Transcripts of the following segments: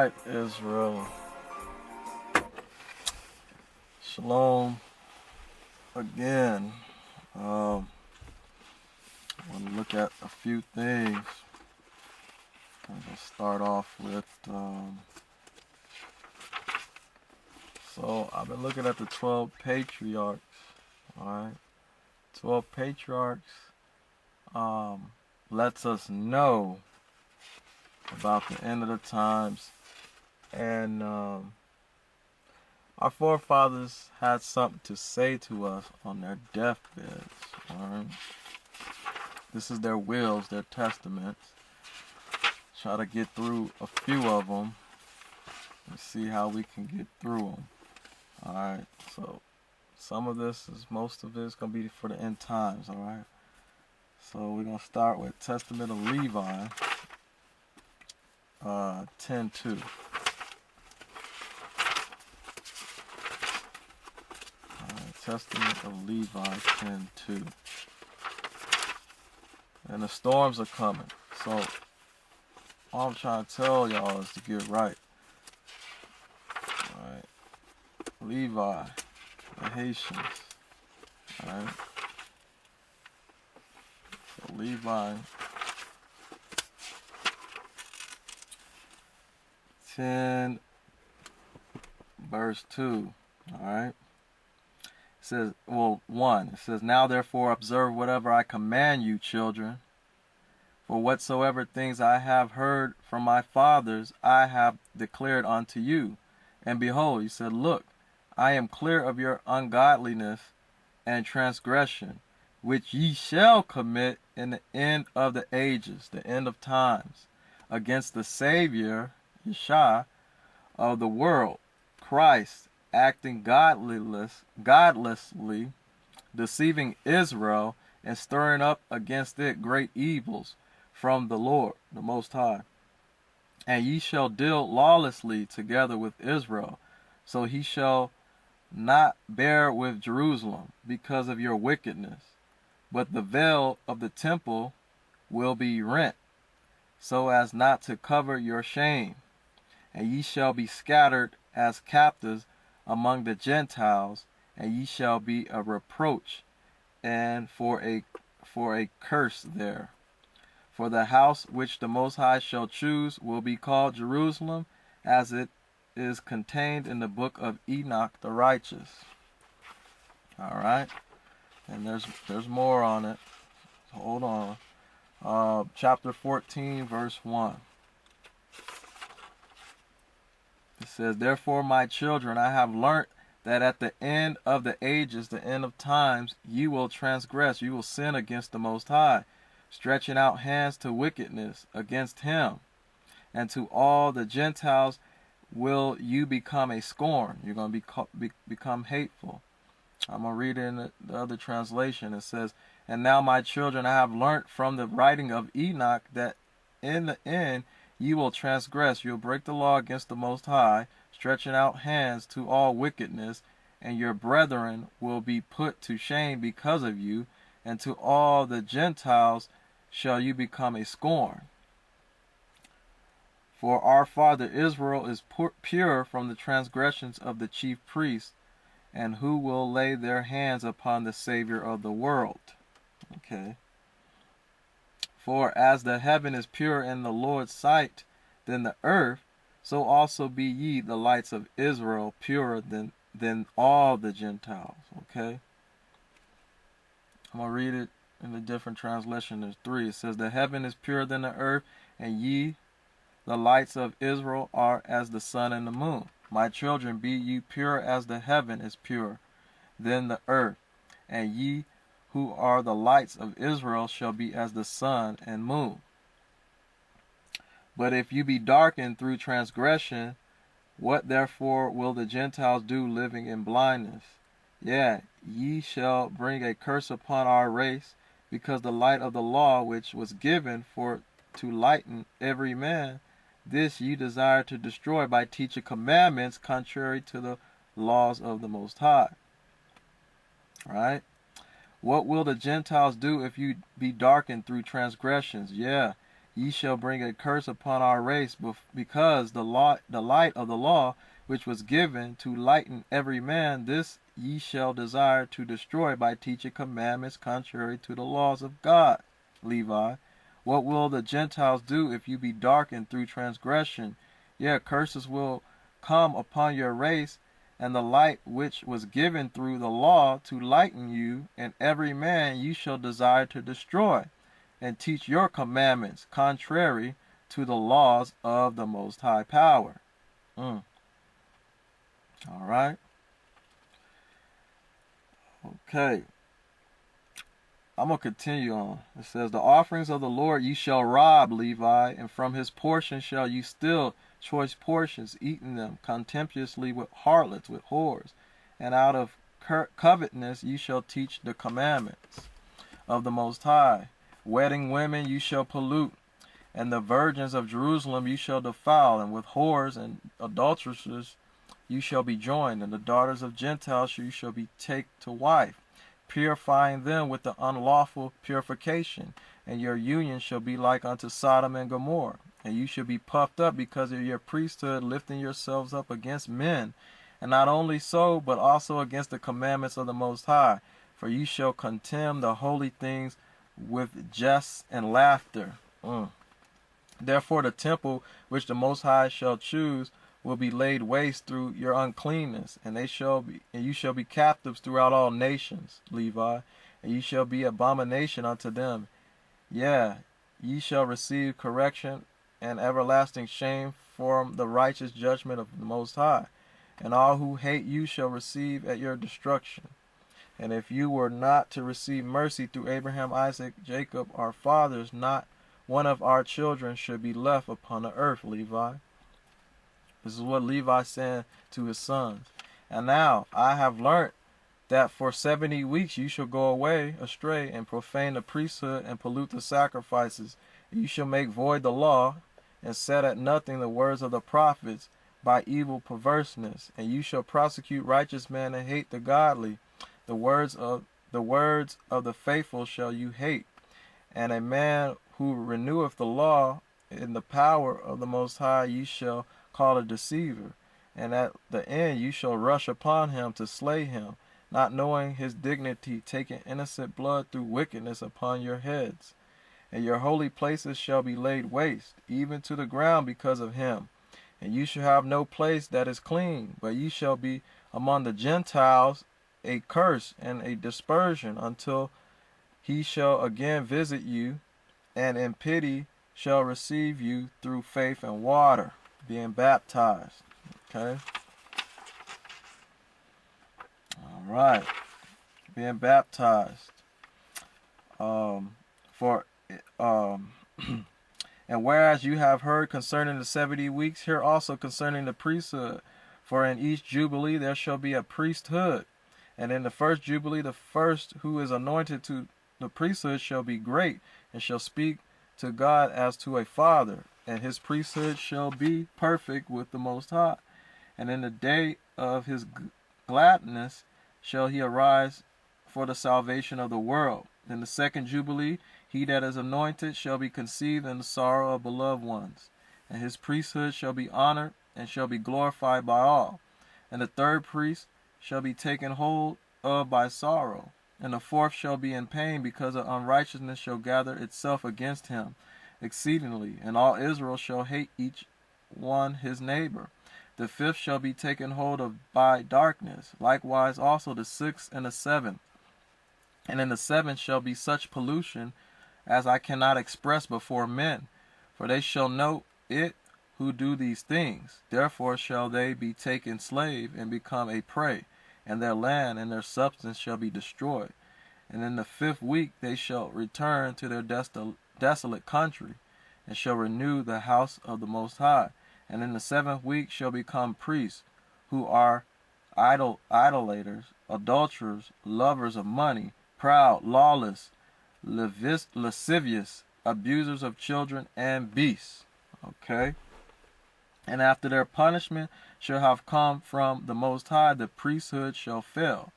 right, Israel. Shalom again. I want to look at a few things. I'm going to start off with, so I've been looking at the 12 patriarchs, alright? 12 patriarchs lets us know about the end of the times, and our forefathers had something to say to us on their deathbeds, alright? This is their wills, their testaments. Try to get through a few of them and see how we can get through them. Alright, so most of it is going to be for the end times, alright? So we're going to start with Testament of Levi, 10:2. Testament of Levi 10:2. And the storms are coming. So all I'm trying to tell y'all is to get right. Alright. Levi, the Haitians. Alright. So Levi 10 verse 2. Alright. It says, 1. It says, "Now therefore observe whatever I command you, children. For whatsoever things I have heard from my fathers, I have declared unto you. And behold," he said, "look, I am clear of your ungodliness and transgression, which ye shall commit in the end of the ages," the end of times, "against the Savior, Yeshua, of the world, Christ, acting godlessly, deceiving Israel, and stirring up against it great evils from the Lord, the Most High. And ye shall deal lawlessly together with Israel, so he shall not bear with Jerusalem because of your wickedness. But the veil of the temple will be rent, so as not to cover your shame. And ye shall be scattered as captives among the Gentiles, and ye shall be a reproach and for a curse there. For the house which the Most High shall choose will be called Jerusalem, as it is contained in the book of Enoch the righteous." All right, and there's more on it. Hold on. Chapter 14, verse 1. It says, "Therefore, my children, I have learnt that at the end of the ages, the end of times, you will transgress, you will sin against the Most High, stretching out hands to wickedness against him. And to all the Gentiles will you become a scorn." You're going to become hateful. I'm going to read it in the other translation. It says, "And now, my children, I have learnt from the writing of Enoch that in the end you will transgress, you'll break the law against the Most High, stretching out hands to all wickedness, and your brethren will be put to shame because of you, and to all the Gentiles shall you become a scorn. For our father Israel is pure from the transgressions of the chief priests, and who will lay their hands upon the Savior of the world." Okay. "For as the heaven is pure in the Lord's sight than the earth, so also be ye the lights of Israel, purer than all the Gentiles." Okay. I'm going to read it in a different translation. There's 3. It says, "The heaven is purer than the earth, and ye, the lights of Israel, are as the sun and the moon. My children, be ye pure as the heaven is pure than the earth, and ye who are the lights of Israel shall be as the sun and moon. But if you be darkened through transgression, what therefore will the Gentiles do living in blindness? Yea, ye shall bring a curse upon our race, because the light of the law which was given for to lighten every man, this ye desire to destroy by teaching commandments contrary to the laws of the Most High." All right. "What will the Gentiles do if you be darkened through transgressions? Yeah, ye shall bring a curse upon our race, because the light of the law, which was given to lighten every man, this ye shall desire to destroy by teaching commandments contrary to the laws of God. Levi, what will the Gentiles do if you be darkened through transgression? Yea, curses will come upon your race, and the light which was given through the law to lighten you, and every man you shall desire to destroy, and teach your commandments contrary to the laws of the Most High Power. All right. Okay. I'm going to continue on. It says, the offerings of the Lord ye shall rob, Levi, and from his portion shall you steal choice portions, eating them contemptuously with harlots, with whores. And out of covetousness you shall teach the commandments of the Most High. Wedding women you shall pollute, and the virgins of Jerusalem you shall defile, and with whores and adulteresses you shall be joined, and the daughters of Gentiles you shall be take to wife, purifying them with the unlawful purification, and your union shall be like unto Sodom and Gomorrah. And you shall be puffed up because of your priesthood, lifting yourselves up against men, and not only so, but also against the commandments of the Most High. For you shall contemn the holy things with jests and laughter. Therefore the temple which the Most High shall choose will be laid waste through your uncleanness, and you shall be captives throughout all nations, Levi, and you shall be abomination unto them. Yea, ye shall receive correction and everlasting shame from the righteous judgment of the Most High, and all who hate you shall receive at your destruction. And if you were not to receive mercy through Abraham, Isaac, Jacob, our fathers, not one of our children should be left upon the earth, Levi. This is what Levi said to his sons. And now I have learnt that for 70 weeks you shall go away astray and profane the priesthood and pollute the sacrifices. You shall make void the law and set at nothing the words of the prophets by evil perverseness. And you shall prosecute righteous men and hate the godly. The words of the faithful shall you hate. And a man who reneweth the law in the power of the Most High you shall call a deceiver, and at the end you shall rush upon him to slay him, not knowing his dignity, taking innocent blood through wickedness upon your heads. And your holy places shall be laid waste, even to the ground because of him. And you shall have no place that is clean, but you shall be among the Gentiles a curse and a dispersion, until he shall again visit you, and in pity shall receive you through faith and water, being baptized. Okay. All right. Being baptized. And whereas you have heard concerning the 70 weeks, hear also concerning the priesthood. For in each jubilee there shall be a priesthood. And in the first jubilee, the first who is anointed to the priesthood shall be great, and shall speak to God as to a father, and his priesthood shall be perfect with the Most High. And in the day of his gladness shall he arise for the salvation of the world. In the second jubilee, he that is anointed shall be conceived in the sorrow of beloved ones, and his priesthood shall be honored and shall be glorified by all. And the third priest shall be taken hold of by sorrow, and the fourth shall be in pain, because of unrighteousness shall gather itself against him exceedingly, and all Israel shall hate each one his neighbor. The fifth shall be taken hold of by darkness, likewise also the sixth and the seventh. And in the seventh shall be such pollution as I cannot express before men, for they shall know it who do these things. Therefore shall they be taken slave and become a prey, and their land and their substance shall be destroyed. And in the 5th week they shall return to their desolate country, and shall renew the house of the Most High. And in the 7th week shall become priests, who are idolaters, adulterers, lovers of money, proud, lawless, lascivious, abusers of children, and beasts. Okay? And after their punishment shall have come from the Most High, the priesthood shall fail.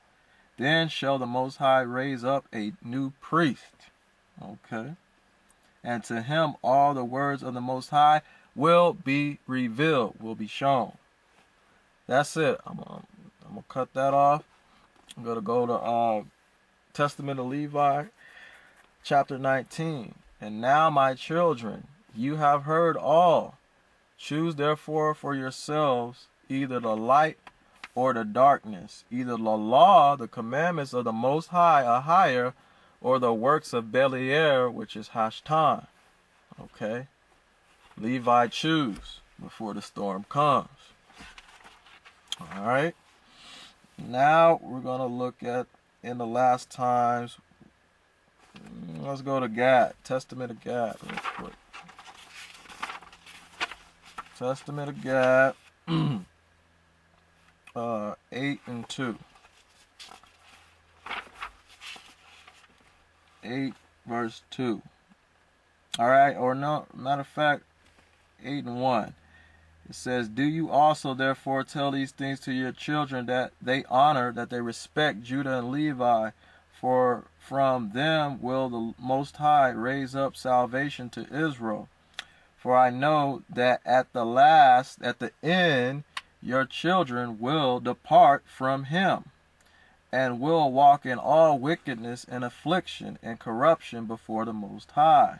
Then shall the Most High raise up a new priest. Okay. and to him all the words of the Most High will be revealed, will be shown. That's it. I'm gonna cut that off. I'm gonna go to Testament of Levi, chapter 19. And now, my children, you have heard all. Choose therefore for yourselves either the light or the darkness, either the law, the commandments of the Most High, are higher, or the works of Beliar, which is Hashtan. Okay? Levi, choose before the storm comes. Alright? Now we're going to look at in the last times. Let's go to Gad. Testament of Gad real quick. Testament of Gad 8 and 2. 8 verse 2. Alright, or no, matter of fact, 8 and 1. It says, do you also therefore tell these things to your children, that they honor, that they respect Judah and Levi, for from them will the Most High raise up salvation to Israel. For I know that at the end, your children will depart from him, and will walk in all wickedness and affliction and corruption before the Most High.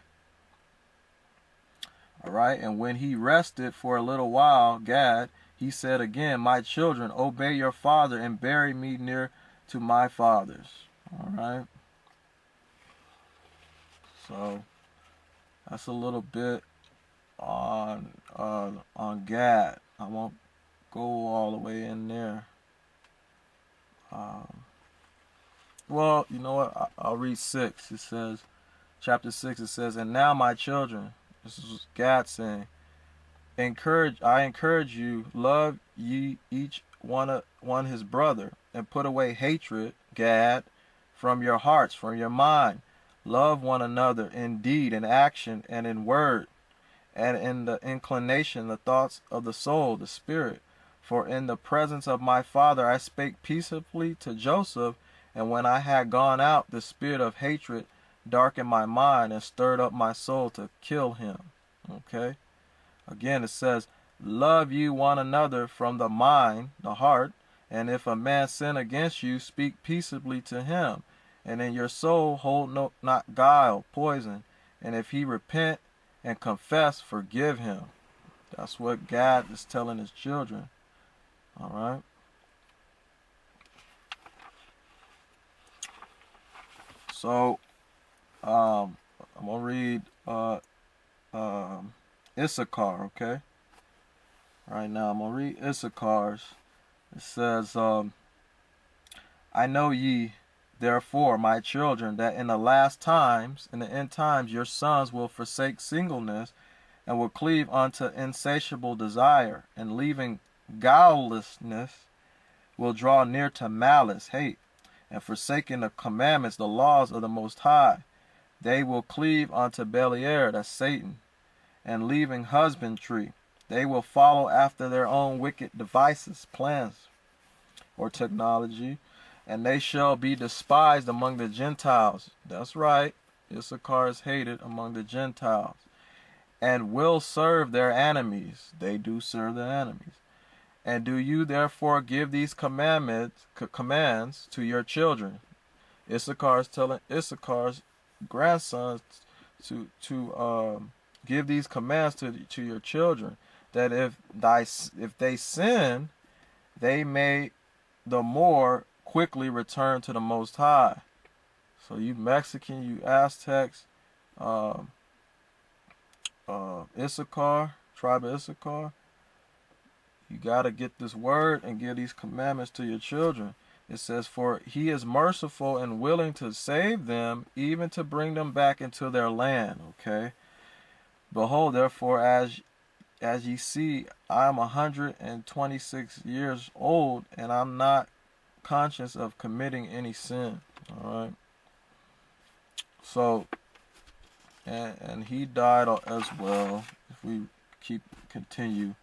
Alright, and when he rested for a little while, Gad, he said again, my children, obey your father and bury me near to my fathers. Alright. So that's a little bit on Gad. I won't go all the way in there. Well, you know what? I'll read 6. It says, chapter 6, it says, and now my children, this is Gad saying, I encourage you, love ye each one his brother, and put away hatred, Gad, from your hearts, from your mind. Love one another in deed, in action, and in word, and in the inclination, the thoughts of the soul, the spirit. For in the presence of my father I spake peaceably to Joseph, and when I had gone out, the spirit of hatred darkened my mind and stirred up my soul to kill him. Okay? Again, it says, love you one another from the mind, the heart, and if a man sin against you, speak peaceably to him. And in your soul hold not guile, poison. And if he repent and confess, forgive him. That's what God is telling his children. All right. So, I'm gonna read Issachar. Okay. Right now, I'm gonna read Issachar's. It says, I know ye, therefore, my children, that in the last times, in the end times, your sons will forsake singleness, and will cleave unto insatiable desire, and leaving guilelessness, will draw near to malice, hate, and forsaking the commandments, the laws of the Most High, they will cleave unto Beliar, that's Satan, and leaving husbandry, they will follow after their own wicked devices, plans, or technology, and they shall be despised among the Gentiles. That's right, Issachar is hated among the Gentiles, and will serve their enemies. They do serve their enemies. And do you therefore give these commands to your children? Issachar is telling Issachar's grandsons to give these commands to your children, that if they sin, they may the more quickly return to the Most High. So you Mexican, you Aztecs, Issachar, tribe of Issachar, you got to get this word and give these commandments to your children. It says, for he is merciful and willing to save them, even to bring them back into their land. Okay. Behold, therefore, as ye see, I am 126 years old, and I'm not conscious of committing any sin. All right. So, and he died as well. If we continue,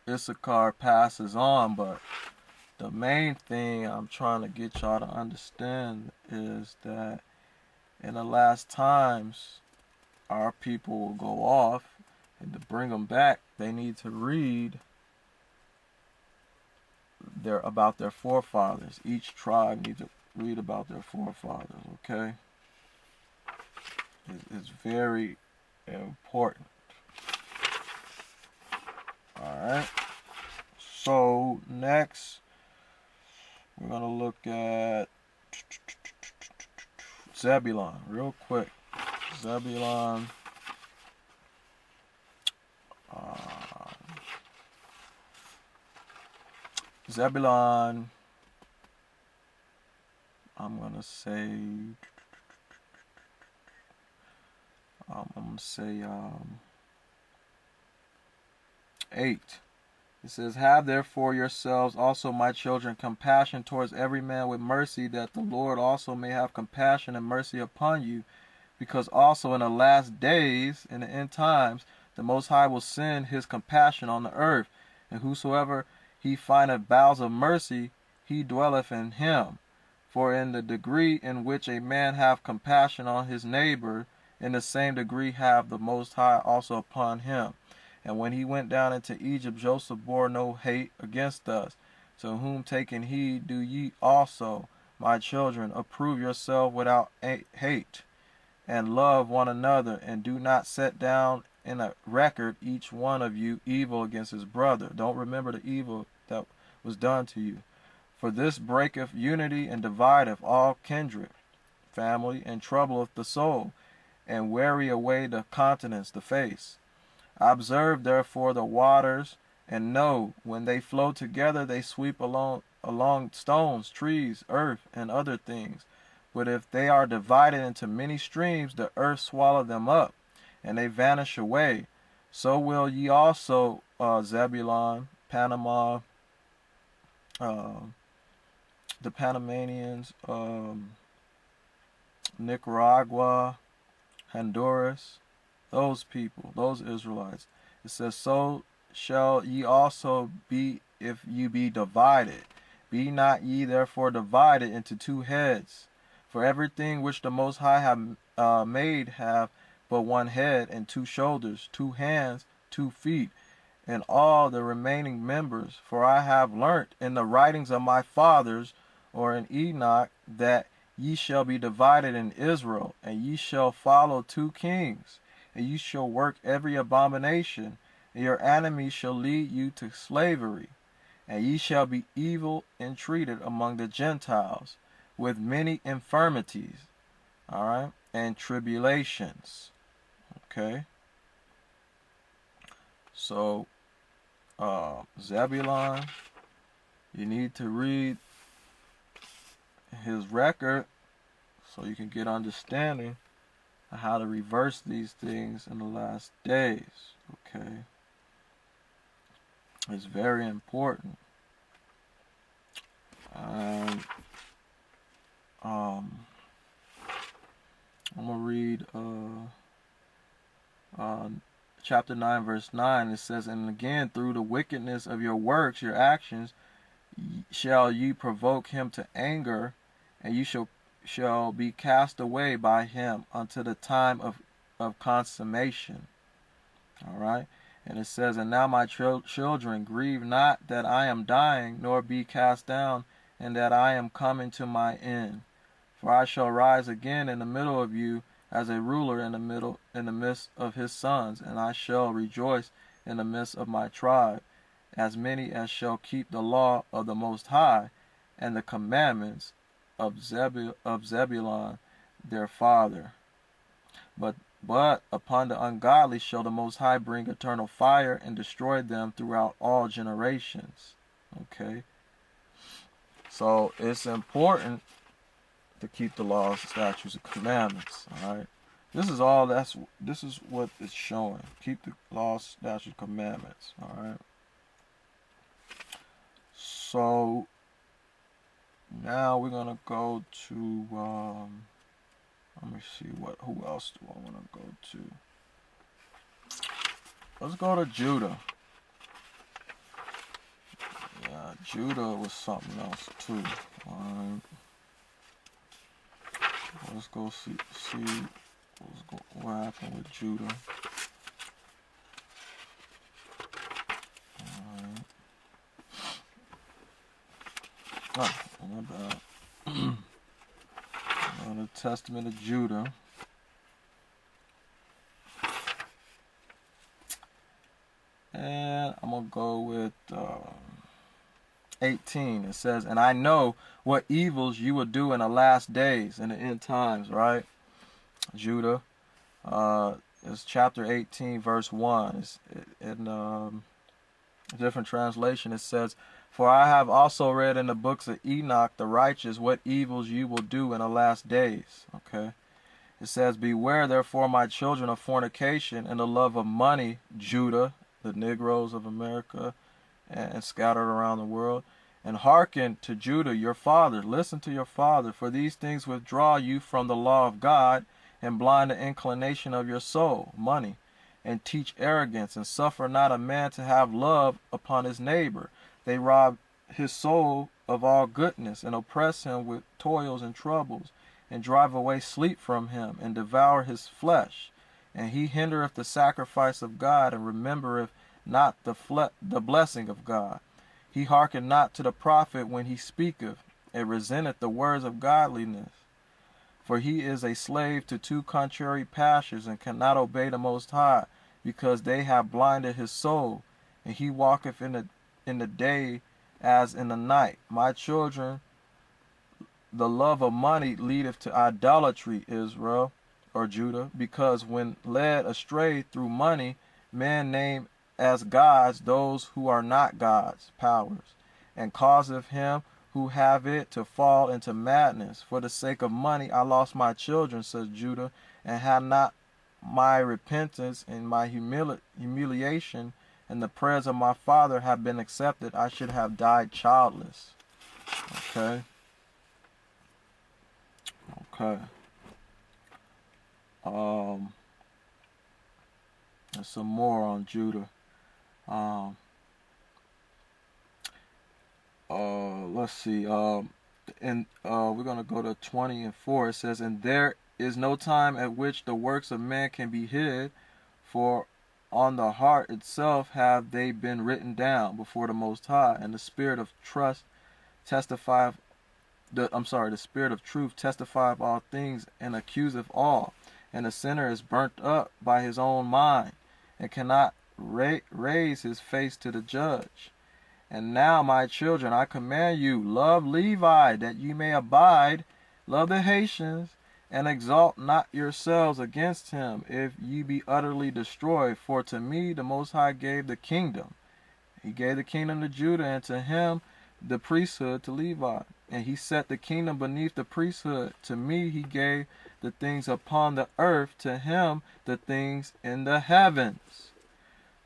Issachar passes on, but the main thing I'm trying to get y'all to understand is that in the last times our people will go off, and to bring them back, they need to read about their forefathers. Each tribe needs to read about their forefathers, okay? It's very important. Alright. So, next, we're going to look at Zebulon, real quick. Zebulon. Zebulon, I'm going to say, 8. It says, have therefore yourselves also, my children, compassion towards every man with mercy, that the Lord also may have compassion and mercy upon you. Because also in the last days, in the end times, the Most High will send his compassion on the earth. And whosoever he findeth bowels of mercy, he dwelleth in him. For in the degree in which a man have compassion on his neighbor, in the same degree have the Most High also upon him. And when he went down into Egypt, Joseph bore no hate against us. To whom taking heed do ye also, my children, approve yourselves without hate, and love one another, and do not set down in a record each one of you evil against his brother. Don't remember the evil that was done to you. For this breaketh unity and divideth all kindred, family, and troubleth the soul, and weary away the countenance, the face. Observe therefore the waters, and know when they flow together they sweep along stones, trees, earth, and other things. But if they are divided into many streams, the earth swallow them up, and they vanish away. So will ye also, Zebulon, Panama, the Panamanians, Nicaragua, Honduras, those people, those Israelites. It says, so shall ye also be if you be divided. Be not ye therefore divided into two heads. For everything which the Most High have made have but one head, and two shoulders, two hands, 2 feet, and all the remaining members. For I have learnt in the writings of my fathers, or in Enoch, that ye shall be divided in Israel, and ye shall follow 2 kings, and ye shall work every abomination, and your enemies shall lead you to slavery, and ye shall be evil entreated among the Gentiles, with many infirmities, all right, and tribulations. Okay. So, Zebulon, you need to read his record so you can get understanding of how to reverse these things in the last days. Okay. It's very important. I'm going to read chapter 9, verse 9. It says, and again, through the wickedness of your works, your actions, shall ye provoke him to anger, and you shall be cast away by him unto the time of consummation. All right. And it says, and now my children, grieve not that I am dying, nor be cast down, and that I am coming to my end. For I shall rise again in the middle of you, as a ruler in the midst of his sons, and I shall rejoice in the midst of my tribe, as many as shall keep the law of the Most High, and the commandments of Zebulon their father. But upon the ungodly shall the Most High bring eternal fire, and destroy them throughout all generations. Okay? So it's important to keep the laws, statutes, and commandments. All right? This is what it's showing. Keep the laws, statutes, commandments. All right? So now we're gonna go to let me see who else do I want to go to. Let's go to Judah. Yeah, Judah was something else too. Let's go see what happened with Judah. Alright. Oh, my bad. The Testament of Judah. And I'm going to go with 18. It says, and I know what evils you will do in the last days, in the end times, right? Judah. It's chapter 18, verse 1. In a different translation, it says, for I have also read in the books of Enoch the righteous what evils you will do in the last days. Okay. It says, beware therefore, my children, of fornication and the love of money, Judah, the Negroes of America, and scattered around the world. And hearken to Judah your father. Listen to your father, for these things withdraw you from the law of God, and blind the inclination of your soul, money, and teach arrogance, and suffer not a man to have love upon his neighbor. They rob his soul of all goodness, and oppress him with toils and troubles, and drive away sleep from him, and devour his flesh. And he hindereth the sacrifice of God, and remembereth not the blessing of God. He hearkened not to the prophet when he speaketh, and resenteth the words of godliness. For he is a slave to two contrary passions, and cannot obey the Most High, because they have blinded his soul, and he walketh in the day as in the night. My children, the love of money leadeth to idolatry, Israel, or Judah, because when led astray through money, men name as gods those who are not gods, powers, and causeth him who have it to fall into madness. For the sake of money I lost my children, says Judah, and had not my repentance and my humiliation and the prayers of my father have been accepted, I should have died childless. Okay. There's some more on Judah. Let's see. And we're gonna go to 20 and 4. It says, and there is no time at which the works of man can be hid, for on the heart itself have they been written down before the Most High, and the spirit of trust testifieth. The spirit of truth testifieth all things, and accuseth all. And the sinner is burnt up by his own mind, and cannot raise his face to the judge. And now, my children, I command you, love Levi, that ye may abide. Love the Haitians, and exalt not yourselves against him, if ye be utterly destroyed. For to me the Most High gave the kingdom. He gave the kingdom to Judah, and to him the priesthood to Levi. And he set the kingdom beneath the priesthood. To me he gave the things upon the earth, to him the things in the heavens.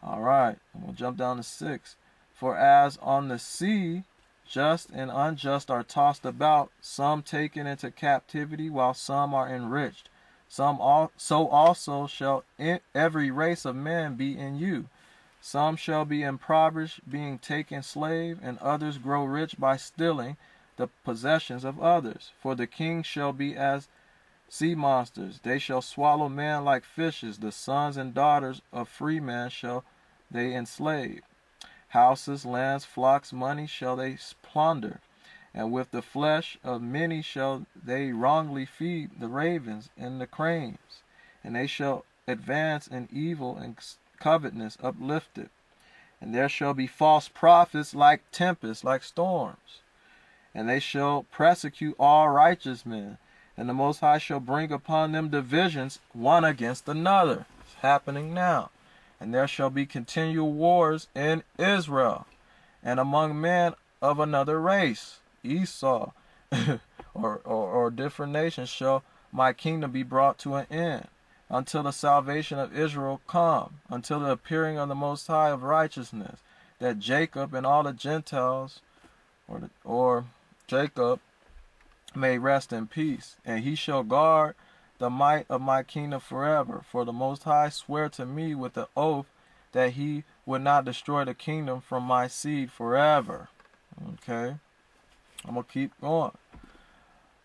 All right, we'll jump down to 6. For as on the sea, just and unjust are tossed about, some taken into captivity, while some are enriched. So also shall every race of men be in you. Some shall be impoverished, being taken slave, and others grow rich by stealing the possessions of others. For the kings shall be as sea monsters. They shall swallow men like fishes. The sons and daughters of free men shall they enslave. Houses, lands, flocks, money shall they plunder, and with the flesh of many shall they wrongly feed the ravens and the cranes, and they shall advance in evil and covetousness uplifted. And there shall be false prophets like tempests, like storms, and they shall persecute all righteous men, and the Most High shall bring upon them divisions one against another. It's happening now. And there shall be continual wars in Israel, and among men of another race, Esau, or different nations, shall my kingdom be brought to an end, until the salvation of Israel come, until the appearing of the Most High of righteousness, that Jacob and all the Gentiles, or Jacob, may rest in peace. And he shall guard the might of my kingdom forever. For the Most High sware to me with the oath that he would not destroy the kingdom from my seed forever. Okay, I'm going to keep going.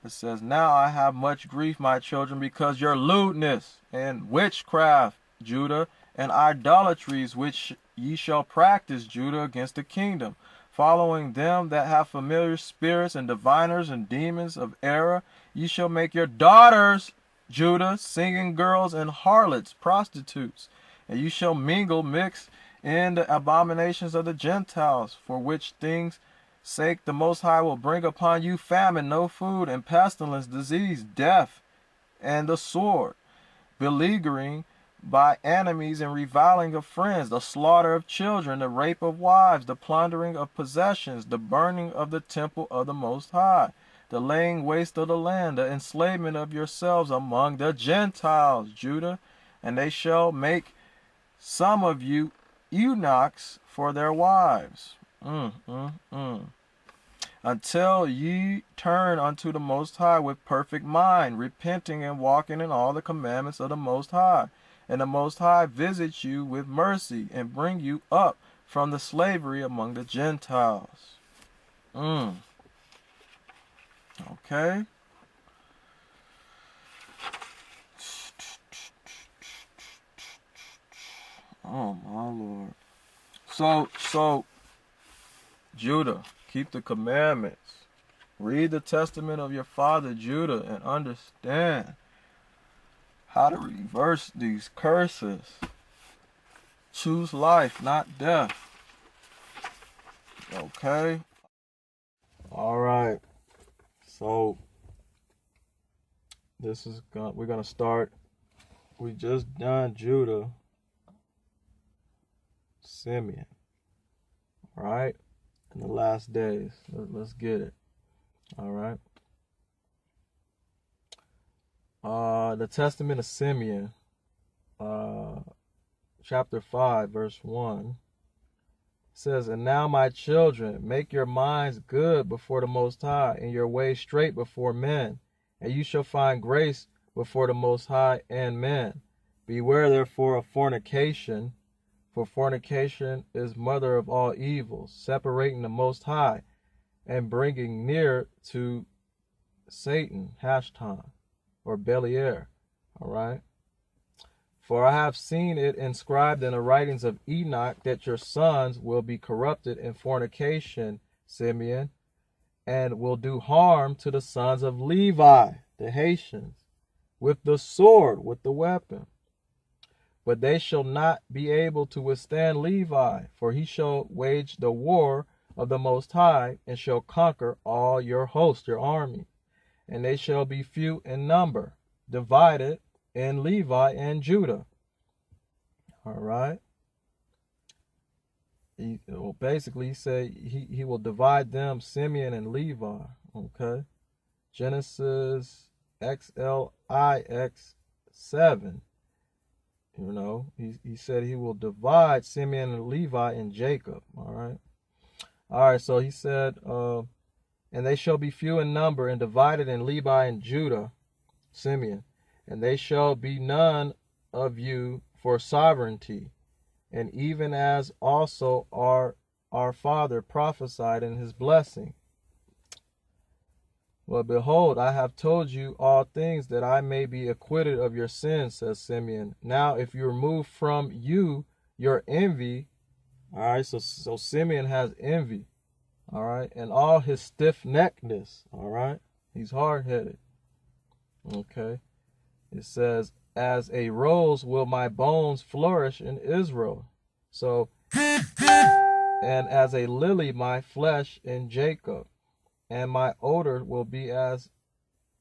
It says, now I have much grief, my children, because your lewdness and witchcraft, Judah, and idolatries which ye shall practice, Judah, against the kingdom, following them that have familiar spirits and diviners and demons of error. Ye shall make your daughters, Judah, singing girls and harlots, prostitutes, and you shall mix in the abominations of the Gentiles, for which things sake the Most High will bring upon you famine, no food, and pestilence, disease, death, and the sword, beleaguering by enemies and reviling of friends, the slaughter of children, the rape of wives, the plundering of possessions, the burning of the temple of the Most High, the laying waste of the land, the enslavement of yourselves among the Gentiles, Judah, and they shall make some of you eunuchs for their wives. Until ye turn unto the Most High with perfect mind, repenting and walking in all the commandments of the Most High. And the Most High visit you with mercy and bring you up from the slavery among the Gentiles. Okay. Oh my Lord. So Judah, keep the commandments. Read the testament of your father Judah and understand how to reverse these curses. Choose life, not death. Okay? Alright. So we're gonna start. We just done Judah, Simeon. Alright? In the last days. Let's get it. Alright. The Testament of Simeon, chapter 5, verse 1, says, and now, my children, make your minds good before the Most High, and your ways straight before men, and you shall find grace before the Most High and men. Beware therefore of fornication, for fornication is mother of all evils, separating the Most High, and bringing near to Satan, Hashtan, or Beliar. All right. For I have seen it inscribed in the writings of Enoch that your sons will be corrupted in fornication, Simeon, and will do harm to the sons of Levi, the Haitians, with the sword, with the weapon. But they shall not be able to withstand Levi, for he shall wage the war of the Most High, and shall conquer all your host, your army. And they shall be few in number, divided in Levi and Judah. All right. Basically, he said he will divide them, Simeon and Levi. Okay. Genesis XLIX 7. You know, he said he will divide Simeon and Levi and Jacob. All right. All right. So he said, and they shall be few in number and divided in Levi and Judah, Simeon, and they shall be none of you for sovereignty, and even as also our father prophesied in his blessing. Well, behold, I have told you all things that I may be acquitted of your sins, says Simeon. Now, if you remove from you your envy, all right, so Simeon has envy, all right, and all his stiff-neckedness, all right, he's hard-headed, okay. It says, as a rose will my bones flourish in Israel, so, and as a lily my flesh in Jacob. And my odor will be as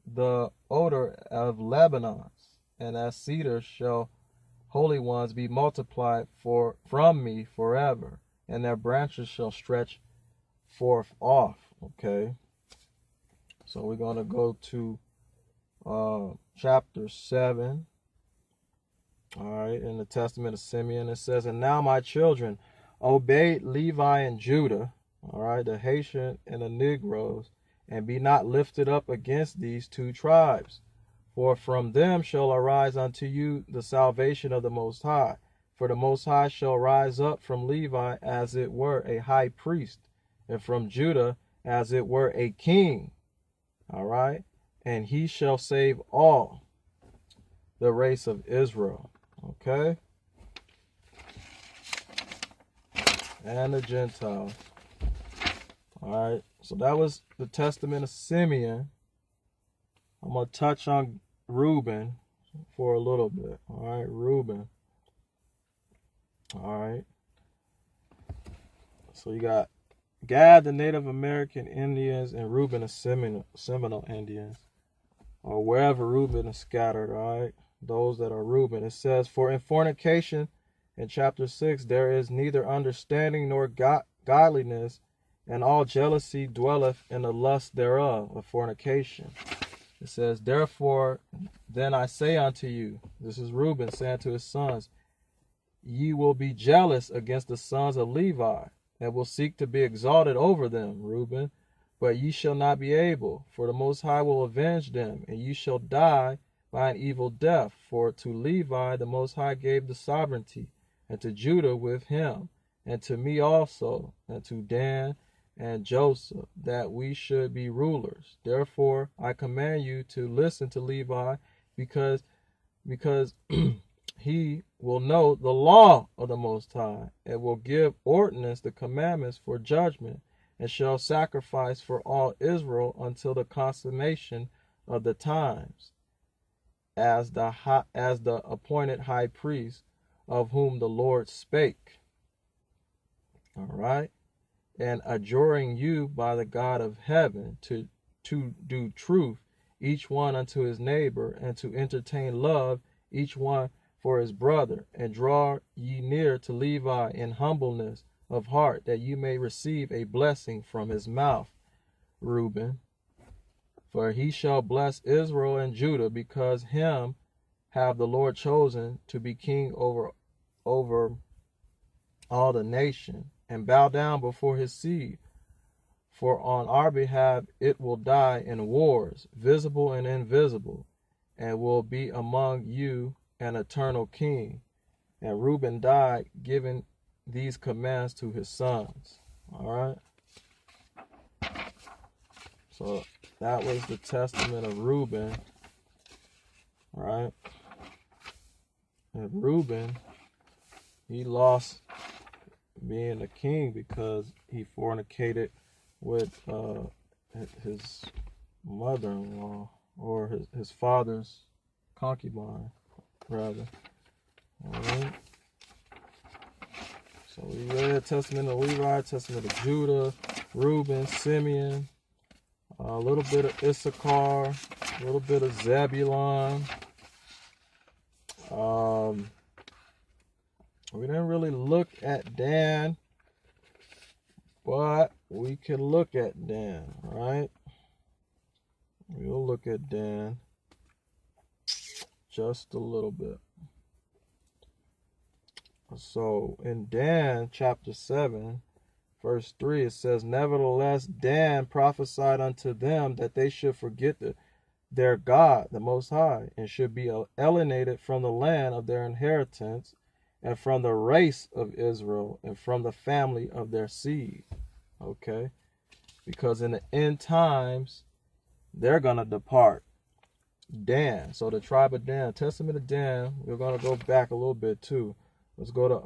the odor of Lebanon, and as cedars shall holy ones be multiplied from me forever, and their branches shall stretch forth off. Okay, so we're going to go to chapter 7. All right, in the Testament of Simeon, it says, and now, my children, obey Levi and Judah, all right, the Haitian and the Negroes, and be not lifted up against these two tribes. For from them shall arise unto you the salvation of the Most High. For the Most High shall rise up from Levi as it were a high priest, and from Judah as it were a king. All right, and he shall save all the race of Israel. Okay? And the Gentiles. All right. So that was the testament of Simeon. I'm going to touch on Reuben for a little bit. All right. Reuben. All right. So you got Gad, the Native American Indians, and Reuben, the Seminole Indians, or wherever Reuben is scattered. All right. Those that are Reuben. It says, for in fornication, in chapter 6, there is neither understanding nor godliness, and all jealousy dwelleth in the lust thereof, of fornication. It says, therefore, then I say unto you, this is Reuben saying to his sons, ye will be jealous against the sons of Levi, and will seek to be exalted over them, Reuben, but ye shall not be able, for the Most High will avenge them, and ye shall die by an evil death. For to Levi the Most High gave the sovereignty, and to Judah with him, and to me also, and to Dan and Joseph, that we should be rulers. Therefore I command you to listen to Levi, because he will know the law of the Most High, and will give ordinance the commandments for judgment, and shall sacrifice for all Israel until the consummation of the times, as the appointed high priest, of whom the Lord spake. All right. And adjuring you by the God of heaven to do truth, each one unto his neighbor, and to entertain love, each one for his brother, and draw ye near to Levi in humbleness of heart, that you may receive a blessing from his mouth, Reuben. For he shall bless Israel and Judah, because him have the Lord chosen to be king over all the nation, and bow down before his seed. For on our behalf it will die in wars, visible and invisible, and will be among you an eternal king. And Reuben died, giving these commands to his sons. All right. So that was the testament of Reuben. All right. And Reuben, he lost being a king because he fornicated with his mother-in-law, or his father's concubine, rather. All right. So we read Testament of Levi, Testament of Judah, Reuben, Simeon, a little bit of Issachar, a little bit of Zebulon. We didn't really look at Dan, but we can look at Dan, right? We'll look at Dan just a little bit. So in Dan chapter 7, verse 3, it says, nevertheless, Dan prophesied unto them that they should forget their God, the Most High, and should be alienated from the land of their inheritance, and from the race of Israel, and from the family of their seed. Okay? Because in the end times, they're going to depart. Dan. So the tribe of Dan, Testament of Dan, we're going to go back a little bit too. Let's go to,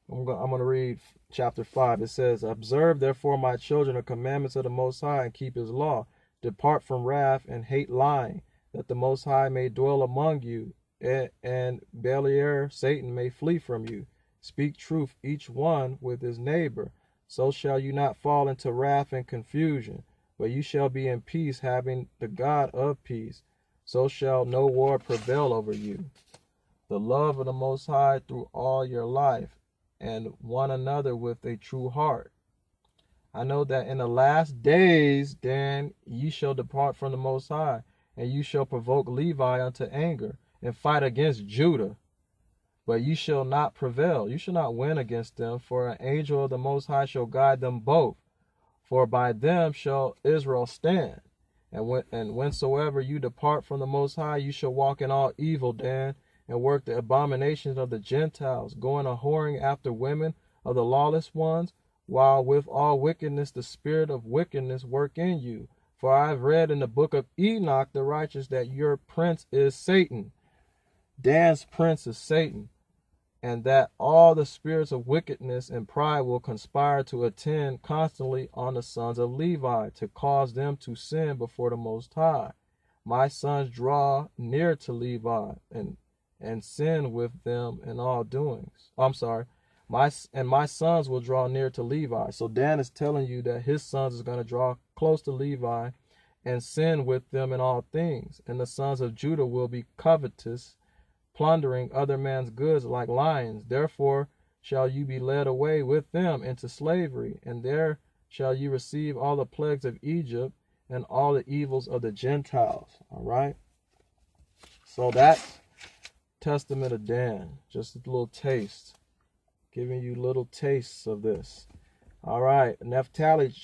I'm going to read chapter 5. It says, observe therefore, my children, the commandments of the Most High, and keep his law. Depart from wrath and hate lying, that the Most High may dwell among you, and Beliar, Satan, may flee from you. Speak truth, each one with his neighbor. So shall you not fall into wrath and confusion, but you shall be in peace, having the God of peace. So shall no war prevail over you. The love of the Most High through all your life, and one another with a true heart. I know that in the last days, then, ye shall depart from the Most High, and you shall provoke Levi unto anger, and fight against Judah. But you shall not prevail. You shall not win against them, for an angel of the Most High shall guide them both. For by them shall Israel stand. And whensoever you depart from the Most High, you shall walk in all evil, Dan, and work the abominations of the Gentiles, going a whoring after women of the lawless ones, while with all wickedness the spirit of wickedness work in you. For I have read in the book of Enoch the righteous that your prince is Satan. Dan's prince is Satan. And that all the spirits of wickedness and pride will conspire to attend constantly on the sons of Levi, to cause them to sin before the Most High. My sons draw near to Levi and sin with them in all doings. I'm sorry. My sons will draw near to Levi. So Dan is telling you that his sons is going to draw close to Levi and sin with them in all things. And the sons of Judah will be covetous, plundering other man's goods like lions. Therefore shall you be led away with them into slavery, and there shall you receive all the plagues of Egypt and all the evils of the Gentiles. All right. So that's Testament of Dan. Just a little taste. Giving you little tastes of this. All right. Naphtali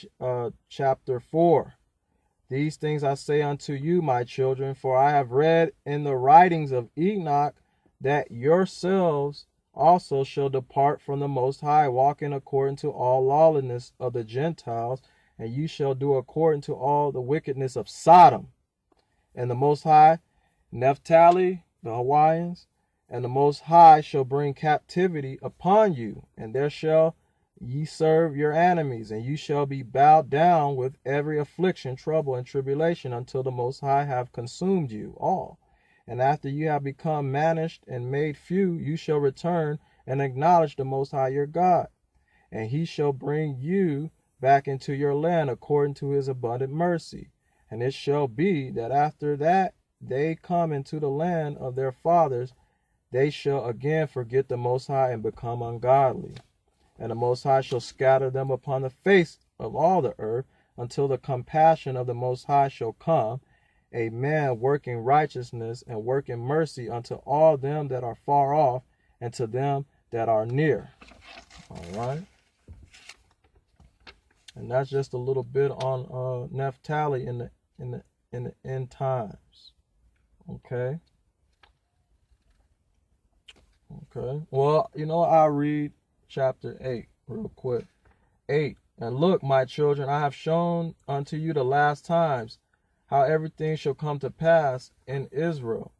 chapter 4. These things I say unto you, my children, for I have read in the writings of Enoch that yourselves also shall depart from the Most High, walking according to all lawlessness of the Gentiles, and you shall do according to all the wickedness of Sodom. And the Most High, Naphtali, the Hawaiians, and the Most High shall bring captivity upon you, and there shall ye serve your enemies, and you shall be bowed down with every affliction, trouble, and tribulation, until the Most High have consumed you all. And after you have become manished and made few, you shall return and acknowledge the Most High your God. And he shall bring you back into your land according to his abundant mercy. And it shall be that after that they come into the land of their fathers, they shall again forget the Most High and become ungodly. And the Most High shall scatter them upon the face of all the earth, until the compassion of the Most High shall come, a man working righteousness and working mercy unto all them that are far off, and to them that are near. All right. And that's just a little bit on Naphtali in the end times. Okay. Okay. Well, I'll read chapter 8 real quick. 8. And look, my children, I have shown unto you the last times how everything shall come to pass in Israel.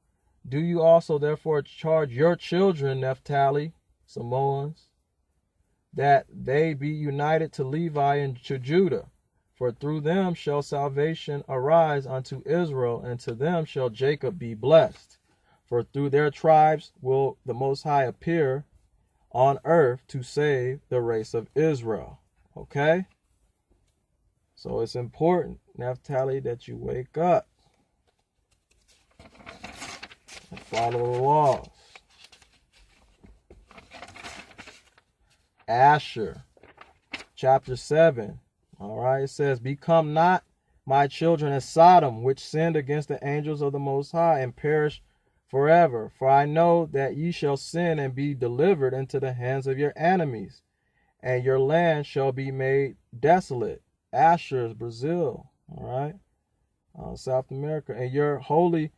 Do you also therefore charge your children, Naphtali, Samoans, that they be united to Levi and to Judah, for through them shall salvation arise unto Israel, and to them shall Jacob be blessed. For through their tribes will the Most High appear on earth to save the race of Israel. Okay? So it's important, Naphtali, that you wake up and follow the laws. Asher, chapter 7. All right, it says, become not my children as Sodom, which sinned against the angels of the Most High and perished forever. For I know that ye shall sin and be delivered into the hands of your enemies, and your land shall be made desolate. Asher is Brazil, all right, South America. And your holy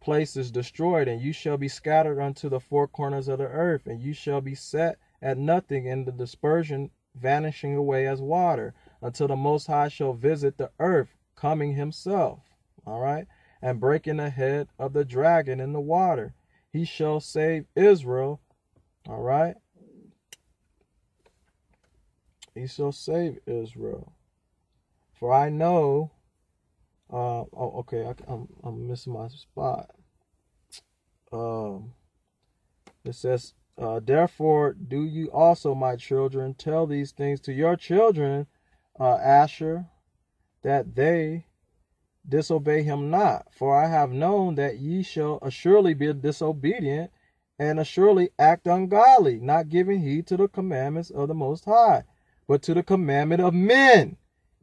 place is destroyed, and you shall be scattered unto the four corners of the earth, and you shall be set at nothing in the dispersion, vanishing away as water, until the Most High shall visit the earth, coming himself, all right, and breaking the head of the dragon in the water. He shall save Israel, all right. He shall save Israel. For I know, I'm missing my spot. It says, therefore do you also, my children, tell these things to your children, Asher, that they disobey him not. For I have known that ye shall assuredly be disobedient, and assuredly act ungodly, not giving heed to the commandments of the Most High, but to the commandment of men,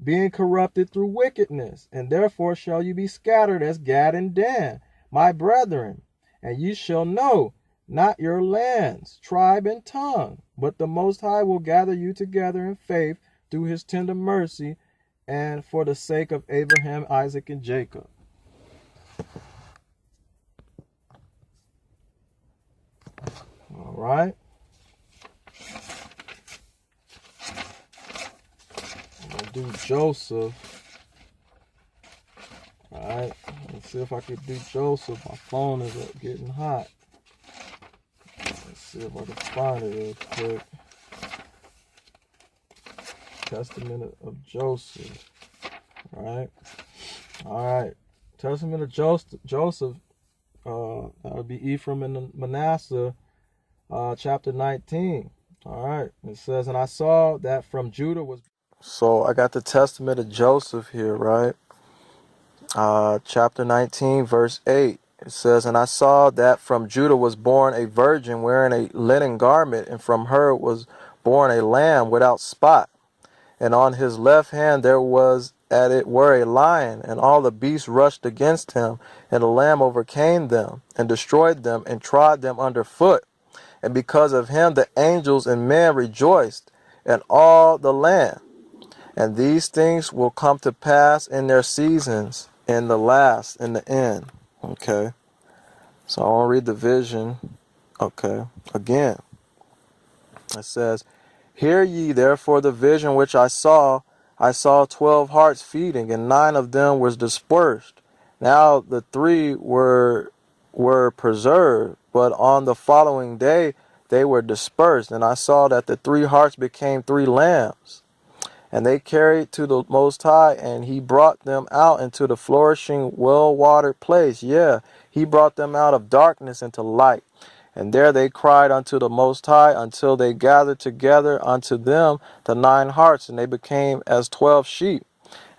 being corrupted through wickedness. And therefore shall you be scattered as Gad and Dan, my brethren. And ye shall know not your lands, tribe, and tongue, but the Most High will gather you together in faith through his tender mercy, and for the sake of Abraham, Isaac, and Jacob. All right. I'm going to do Joseph. Alright, let's see if I can do Joseph. My phone is getting hot. Let's see if I can find it real quick. Testament of Joseph. Alright. Alright. Testament of Joseph. That would be Ephraim and Manasseh, chapter 19. Alright. It says, and I saw that from Judah was. So I got the Testament of Joseph here, right? Chapter 19, verse 8. It says, and I saw that from Judah was born a virgin wearing a linen garment, and from her was born a lamb without spot. And on his left hand there was at it were a lion, and all the beasts rushed against him, and the lamb overcame them, and destroyed them, and trod them under foot. And because of him the angels and men rejoiced, and all the land. And these things will come to pass in their seasons, in the end. Okay. So I want to read the vision. Okay. Again. It says, hear ye therefore the vision which I saw. I saw 12 hearts feeding, and 9 of them was dispersed. Now the 3 were preserved, but on the following day they were dispersed. And I saw that the 3 hearts became 3 lambs. And they carried to the Most High, and he brought them out into the flourishing, well-watered place. Yeah, he brought them out of darkness into light. And there they cried unto the Most High, until they gathered together unto them the 9 hearts, and they became as 12 sheep.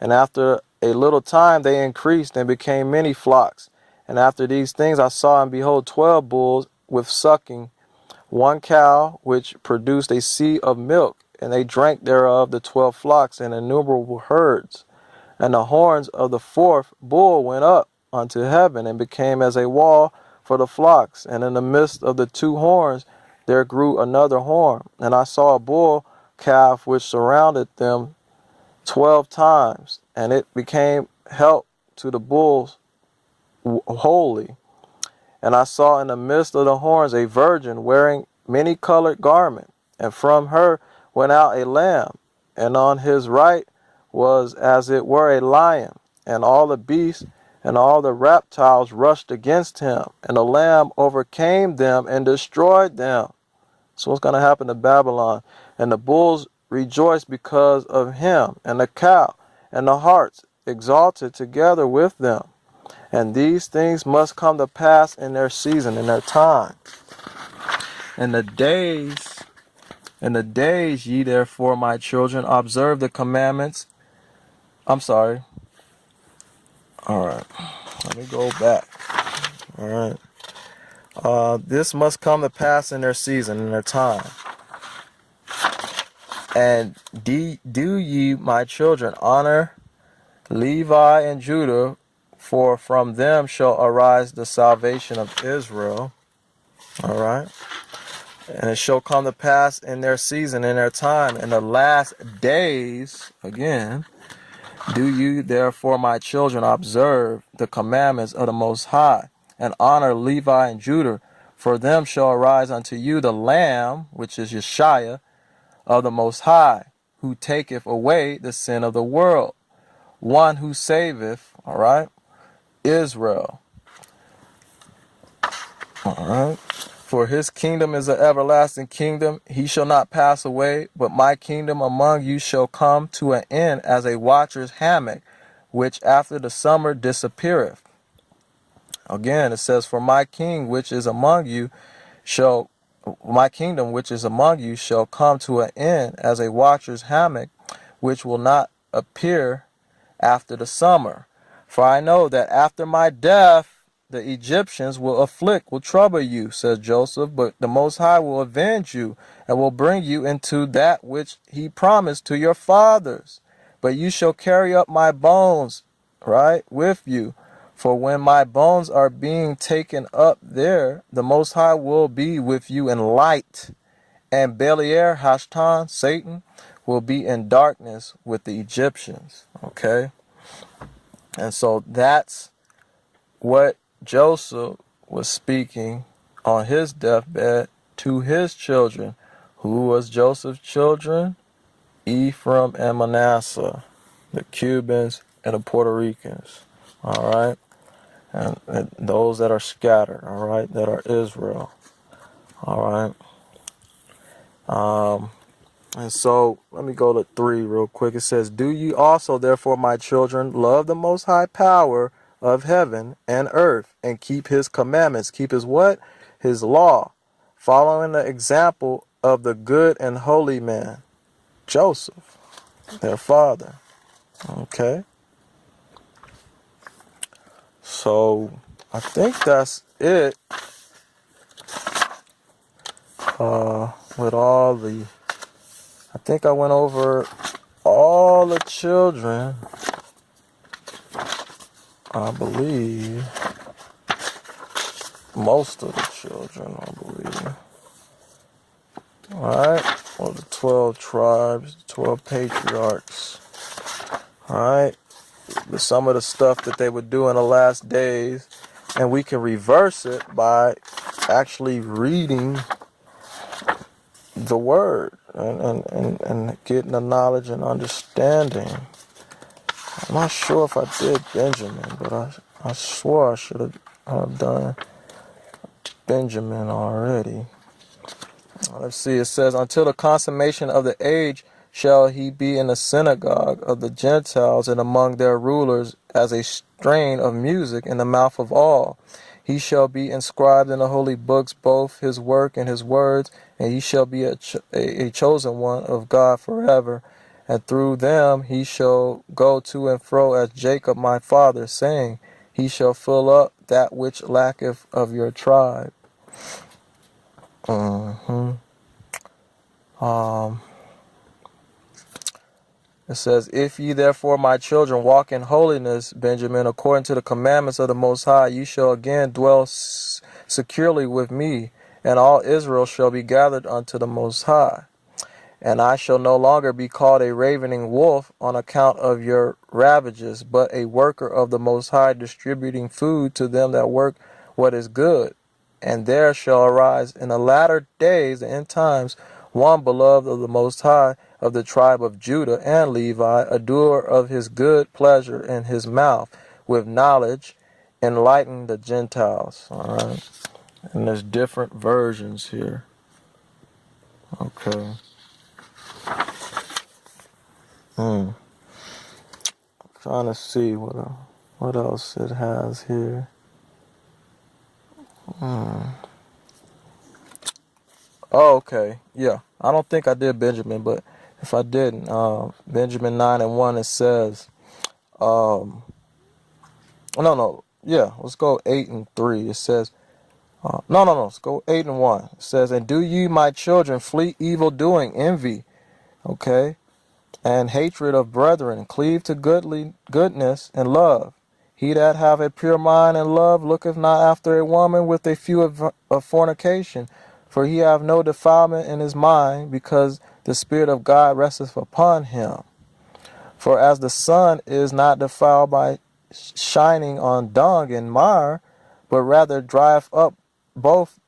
And after a little time they increased, and became many flocks. And after these things I saw, and behold, 12 bulls with sucking, 1 cow, which produced a sea of milk. And they drank thereof the 12 flocks and innumerable herds. And the horns of the 4th bull went up unto heaven, and became as a wall for the flocks. And in the midst of the 2 horns there grew another horn. And I saw a bull calf which surrounded them 12 times, and it became help to the bulls wholly. And I saw in the midst of the horns a virgin wearing many colored garment, and from her went out a lamb, and on his right was as it were a lion, and all the beasts and all the reptiles rushed against him, and the lamb overcame them and destroyed them. So what's going to happen to Babylon? And the bulls rejoiced because of him, and the cow and the harts exalted together with them. And these things must come to pass in their season, in their time. In the days ye therefore, my children, observe the commandments. I'm sorry. All right. Let me go back. All right. This must come to pass in their season, in their time. And do ye, my children, honor Levi and Judah, for from them shall arise the salvation of Israel. All right. And it shall come to pass in their season, in their time, in the last days, again, do you therefore, my children, observe the commandments of the Most High, and honor Levi and Judah, for them shall arise unto you the Lamb, which is Yeshua, of the Most High, who taketh away the sin of the world, one who saveth, all right, Israel. All right. For his kingdom is an everlasting kingdom. He shall not pass away, but my kingdom among you shall come to an end as a watcher's hammock, which after the summer disappeareth. Again, it says, for my king which is among you shall, my kingdom which is among you shall come to an end as a watcher's hammock, which will not appear after the summer. For I know that after my death, the Egyptians will trouble you, says Joseph, but the Most High will avenge you and will bring you into that which he promised to your fathers. But you shall carry up my bones, right, with you. For when my bones are being taken up there, the Most High will be with you in light. And Beliar, Hashtan, Satan, will be in darkness with the Egyptians. Okay? And so that's what Joseph was speaking on his deathbed to his children. Who was Joseph's children? Ephraim and Manasseh, the Cubans and the Puerto Ricans. all right, and those that are scattered, all right, that are Israel, all right. And so let me go to 3 real quick. It says, "Do ye also, therefore, my children, love the most high power of heaven and earth, and keep his commandments." Keep his what? His law, following the example of the good and holy man, Joseph, their father. Okay. So I think that's it. With all the, I think I went over all the children, I believe. Most of the children, I believe. Alright? Or the 12 tribes, the 12 patriarchs. Alright? Some of the stuff that they would do in the last days. And we can reverse it by actually reading the word and getting the knowledge and understanding. I'm not sure if I did Benjamin, but I swore I should have done Benjamin already. Let's see, it says, "Until the consummation of the age shall he be in the synagogue of the Gentiles and among their rulers as a strain of music in the mouth of all. He shall be inscribed in the holy books, both his work and his words, and he shall be a chosen one of God forever. And through them he shall go to and fro as Jacob my father, saying, He shall fill up that which lacketh of your tribe." It says, "If ye therefore, my children, walk in holiness, Benjamin, according to the commandments of the Most High, ye shall again dwell securely with me, and all Israel shall be gathered unto the Most High. And I shall no longer be called a ravening wolf on account of your ravages, but a worker of the Most High, distributing food to them that work what is good. And there shall arise in the latter days, the end times, one beloved of the Most High, of the tribe of Judah and Levi, a doer of his good pleasure in his mouth, with knowledge, enlighten the Gentiles." All right. And there's different versions here. Okay. Trying to see what else it has here. Oh, okay. Yeah. I don't think I did Benjamin, but if I didn't, Benjamin 9:1, it says, no. Yeah, let's go 8:3. It says, no. Let's go 8:1. It says, "And do ye, my children, flee evil doing, envy, okay, and hatred of brethren, cleave to goodness and love. He that hath a pure mind and love looketh not after a woman with a few of fornication, for he hath no defilement in his mind, because the Spirit of God resteth upon him. For as the sun is not defiled by shining on dung and mire, but rather drieth up both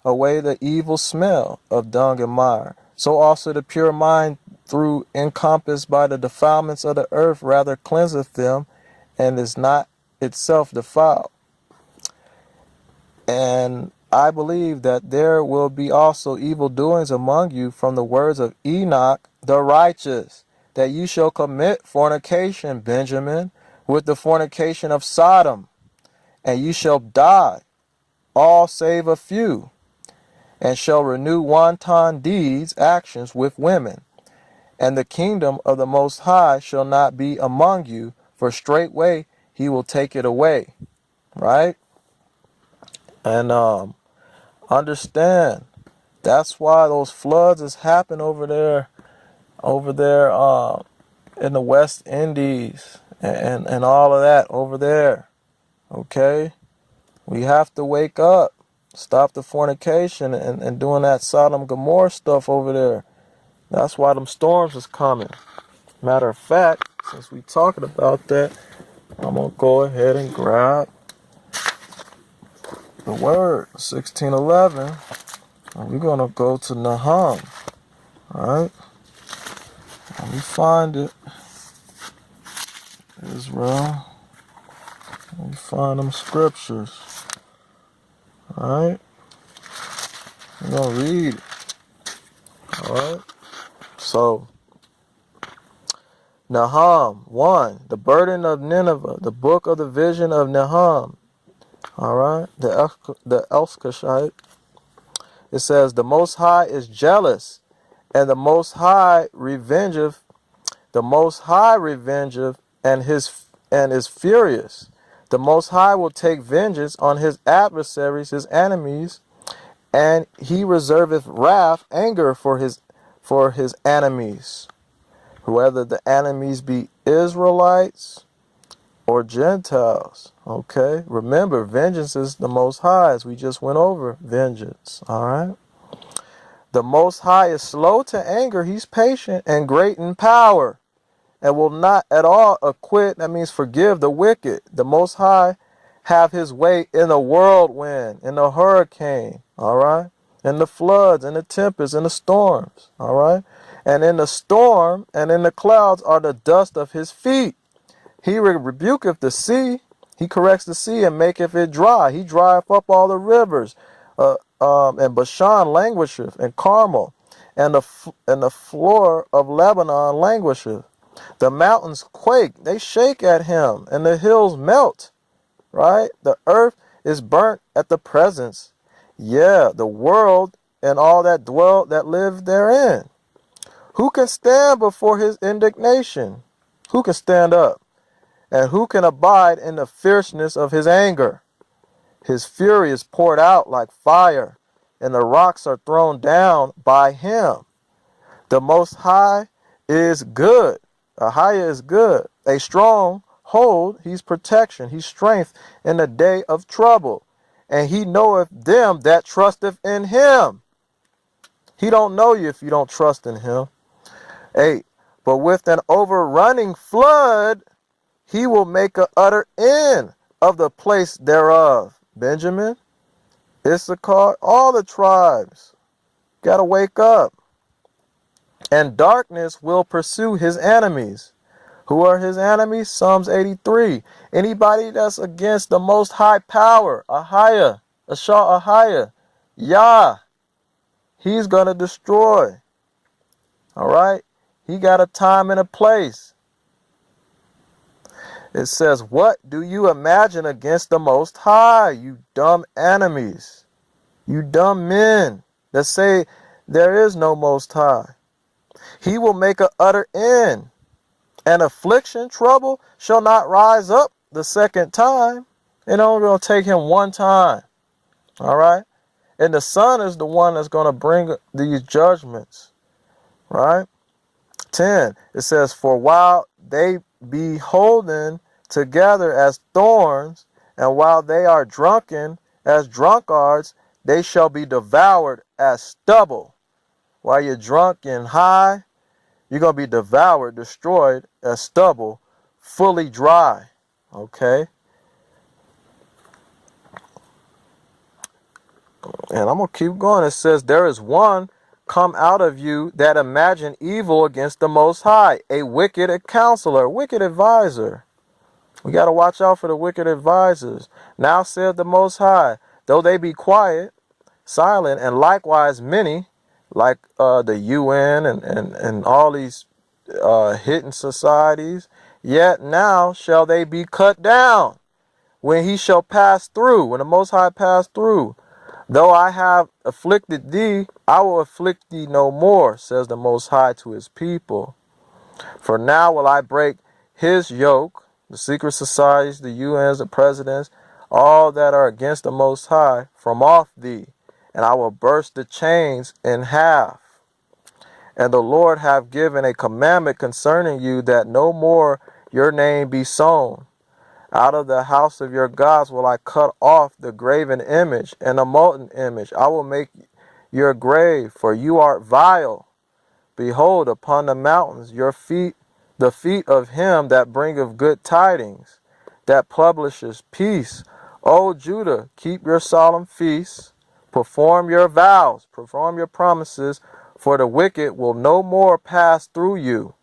away the evil smell of dung and mire, so also the pure mind, through encompassed by the defilements of the earth, rather cleanseth them, and is not itself defiled. And I believe that there will be also evil doings among you from the words of Enoch the righteous, that you shall commit fornication, Benjamin, with the fornication of Sodom, and you shall die, all save a few, and shall renew wanton deeds, actions with women. And the kingdom of the Most High shall not be among you, for straightway he will take it away." Right? And understand, that's why those floods has happened over there in the West Indies and all of that over there. Okay? We have to wake up. Stop the fornication and doing that Sodom Gomorrah stuff over there. That's why them storms is coming. Matter of fact, since we talking about that, I'm going to go ahead and grab the word, 16:11. And we're going to go to Nahum. Alright? Let me find it. Israel. Let me find them scriptures. Alright? I'm going to read it. Alright? So, Nahum 1, the burden of Nineveh, the book of the vision of Nahum. Alright? The Elkoshite. It says, the Most High is jealous, and the Most High revengeth. The Most High revengeth, and is furious. The Most High will take vengeance on his adversaries, his enemies, and he reserveth wrath, anger for his enemies, whether the enemies be Israelites or Gentiles. Okay, remember, vengeance is the Most High, as we just went over vengeance. All right. The Most High is slow to anger, he's patient and great in power, and will not at all acquit, that means forgive, the wicked. The Most High have his way in the whirlwind, in the hurricane, all right, in the floods, in the tempests, in the storms, all right. And in the storm and in the clouds are the dust of his feet. He rebuketh the sea, he corrects the sea and maketh it dry. He drieth up all the rivers, and Bashan languisheth, and Carmel, and the floor of Lebanon languisheth. The mountains quake, they shake at him, and the hills melt. Right? The earth is burnt at the presence. Yeah, the world and all that live therein. Who can stand before his indignation? Who can stand up? And who can abide in the fierceness of his anger? His fury is poured out like fire, and the rocks are thrown down by him. The Most High is good. Ahia is good. A strong hold, he's protection, he's strength in the day of trouble. And he knoweth them that trusteth in him. He don't know you if you don't trust in him. 8. But with an overrunning flood, he will make an utter end of the place thereof. Benjamin, Issachar, all the tribes. Gotta wake up. And darkness will pursue his enemies. Who are his enemies? Psalms 83. Anybody that's against the Most High power, Ahia, Ashar Ahia, Yah, he's going to destroy. All right? He got a time and a place. It says, what do you imagine against the Most High, you dumb enemies, you dumb men that say there is no Most High? He will make an utter end. And affliction, trouble, shall not rise up the second time. It only going to take him one time. All right? And the Son is the one that's going to bring these judgments. Right? 10. It says, for while they be holden together as thorns, and while they are drunken as drunkards, they shall be devoured as stubble. While you're drunk and high, you're going to be devoured, destroyed as stubble, fully dry. Okay? And I'm going to keep going. It says, there is one come out of you that imagine evil against the Most High, a wicked counselor, wicked advisor. We got to watch out for the wicked advisors. Now said the Most High, though they be quiet, silent, and likewise many, like the UN and all these hidden societies, yet now shall they be cut down when he shall pass through, when the Most High pass through. Though I have afflicted thee, I will afflict thee no more, says the Most High to his people. For now will I break his yoke, the secret societies, the UNs, the presidents, all that are against the Most High, from off thee, and I will burst the chains in half. And the Lord hath given a commandment concerning you, that no more your name be sown. Out of the house of your gods will I cut off the graven image and the molten image. I will make your grave, for you art vile. Behold, upon the mountains your feet, the feet of him that bringeth good tidings, that publishes peace. O Judah, keep your solemn feasts, perform your vows, perform your promises, for the wicked will no more pass through you.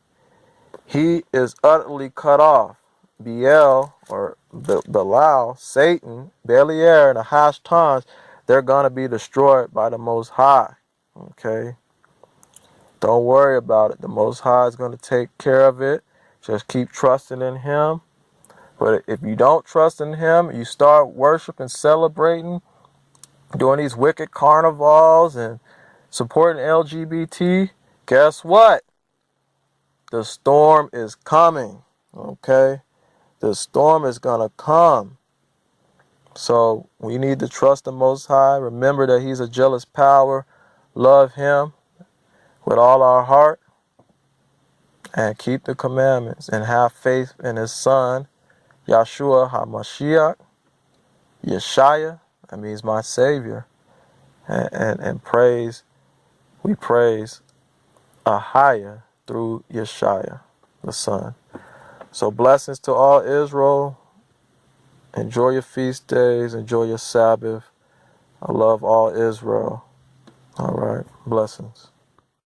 He is utterly cut off. Bel, or Belial, Satan, Beliar, and the Hashtans, they're going to be destroyed by the Most High. Okay? Don't worry about it. The Most High is going to take care of it. Just keep trusting in Him. But if you don't trust in Him, you start worshiping, celebrating, doing these wicked carnivals and supporting LGBT, guess what? The storm is coming. Okay? The storm is going to come. So we need to trust the Most High. Remember that He's a jealous power. Love Him with all our heart. And keep the commandments. And have faith in His Son, Yahshua HaMashiach, Yeshaya. That means my Savior. And we praise Ahaya through Yeshaya, the Son. So blessings to all Israel. Enjoy your feast days. Enjoy your Sabbath. I love all Israel. All right. Blessings.